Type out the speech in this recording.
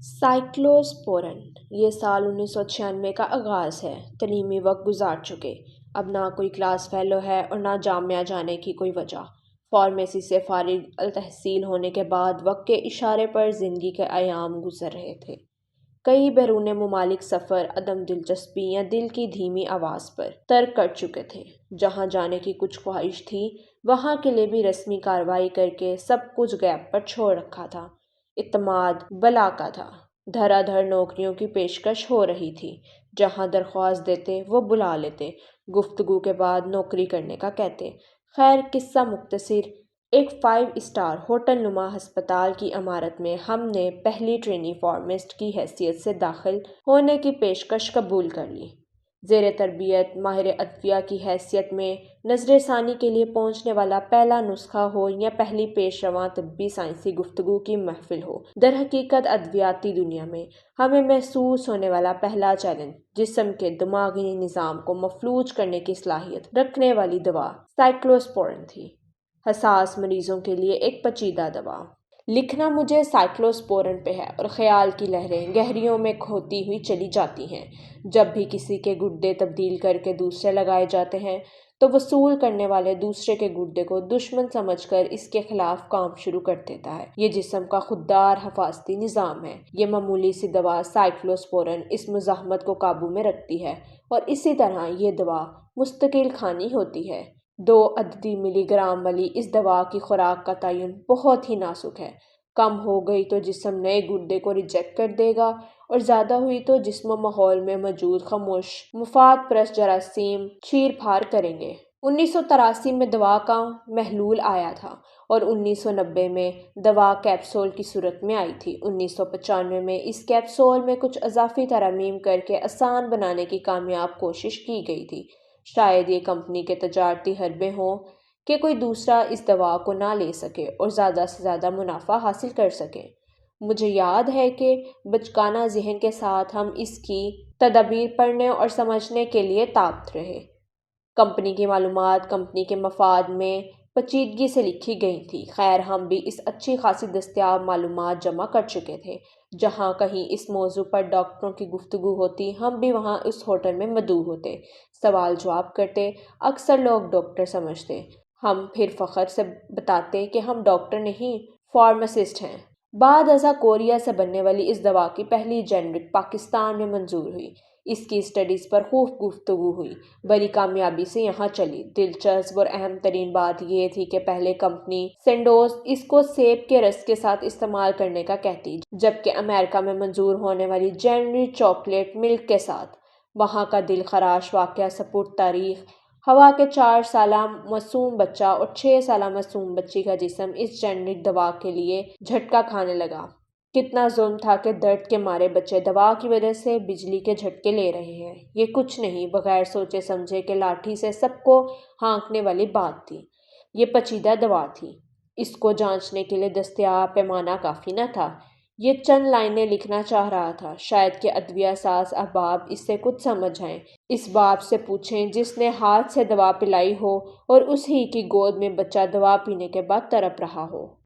साइक्लोस्पोरन ये साल 1996 का आगाज़ है। तलीमी वक्त गुजार चुके, अब ना कोई क्लास फेलो है और ना जामिया जाने की कोई वजह। फार्मेसी से फारिग तहसील होने के बाद वक्त के इशारे पर ज़िंदगी के अयाम गुजर रहे थे। कई बैरून मुमालिक सफ़र अदम दिलचस्पी या दिल की धीमी आवाज़ पर तर्क कर चुके थे। जहाँ जाने की कुछ ख्वाहिश थी, वहाँ के लिए भी रस्मी कार्रवाई करके सब कुछ गैप पर छोड़ रखा था। इत्मीनान बला का था। धड़ाधड़ नौकरियों की पेशकश हो रही थी। जहाँ दरख्वास्त देते वो बुला लेते, गुफ्तगू के बाद नौकरी करने का कहते। खैर किस्सा मुख्तसर, एक 5 स्टार होटल नुमा हस्पताल की इमारत में हमने पहली ट्रेनी फार्मासिस्ट की हैसियत से दाखिल होने की पेशकश कबूल कर ली। ज़ेर तरबियत माहिर अदविया की हैसियत में नज़र सानी के लिए पहुँचने वाला पहला नुस्खा हो या पहली पेशरवां तब्बी साइंसी गुफ्तगू की महफिल हो, दर हकीकत अद्वियाती दुनिया में हमें महसूस होने वाला पहला चैलेंज जिस्म के दिमागी निज़ाम को मफलूज करने की सलाहियत रखने वाली दवा साइक्लोस्पोरिन थी। हसास मरीजों के लिए एक पेचीदा दवा। लिखना मुझे साइक्लोस्पोरिन पे है और ख्याल की लहरें गहरियों में खोती हुई चली जाती हैं। जब भी किसी के गुर्दे तब्दील करके दूसरे लगाए जाते हैं तो वसूल करने वाले दूसरे के गुर्दे को दुश्मन समझकर इसके खिलाफ काम शुरू कर देता है। ये जिस्म का खुददार हिफाजती निज़ाम है। ये मामूली सी दवा साइक्लोस्पोरिन इस मुज़ाहमत को काबू में रखती है और इसी तरह ये दवा मुस्तकिल खानी होती है। 2 अददी मिलीग्राम वाली इस दवा की खुराक का तयन बहुत ही नाजुक है। कम हो गई तो जिस्म नए गुर्दे को रिजेक्ट कर देगा और ज़्यादा हुई तो जिस्म माहौल में मौजूद खामोश मुफाद परस्त जरासीम चीर फाड़ करेंगे। 1983 में दवा का महलूल आया था और 1990 में दवा कैप्सूल की सूरत में आई थी। 1995 में इस कैप्सूल में कुछ इजाफी तरमीम करके आसान बनाने की कामयाब कोशिश की गई थी। शायद ये कंपनी के तजारती हरबे हों कि कोई दूसरा इस दवा को ना ले सके और ज़्यादा से ज़्यादा मुनाफा हासिल कर सके। मुझे याद है कि बचकाना जहन के साथ हम इसकी तदबीर पढ़ने और समझने के लिए ताबत रहे। कंपनी की मालूमात कंपनी के मफाद में पेचीदगी से लिखी गई थी। खैर हम भी इस अच्छी खासी दस्तियाब मालूमात जमा कर चुके थे। जहाँ कहीं इस मौजू पर डॉक्टरों की गुफ्तगू होती, हम भी वहाँ उस होटल में मदऊ होते, सवाल जवाब करते। अक्सर लोग डॉक्टर समझते, हम फिर फ़ख्र से बताते कि हम डॉक्टर नहीं फार्मासिस्ट हैं। बाद अज़ा कोरिया से बनने वाली इस दवा की पहली जेनरिक पाकिस्तान में मंजूर हुई। इसकी स्टडीज़ पर खूब गुफ्तगू हुई, बड़ी कामयाबी से यहाँ चली। दिलचस्प और अहम तरीन बात यह थी कि पहले कंपनी सेंडोज इसको सेब के रस के साथ इस्तेमाल करने का कहती, जबकि अमेरिका में मंजूर होने वाली जेनरिक चॉकलेट मिल्क के साथ। वहाँ का दिल खराश वाक़या सपुर्द तारीख हवा के 4 साला मासूम बच्चा और 6 साला मासूम बच्ची का जिस्म इस जेनरिक दवा के लिए झटका खाने लगा। कितना जुल्म था कि दर्द के मारे बच्चे दवा की वजह से बिजली के झटके ले रहे हैं। ये कुछ नहीं, बगैर सोचे समझे कि लाठी से सबको हाँकने वाली बात थी। ये पेचीदा दवा थी। इसको जांचने के लिए दस्तयाब पैमाना काफ़ी न था। ये चंद लाइनें लिखना चाह रहा था, शायद कि अदविया साज अहबाब इससे कुछ समझ आए। इस बाप से पूछें जिसने हाथ से दवा पिलाई हो और उस ही की गोद में बच्चा दवा पीने के बाद तड़प रहा हो।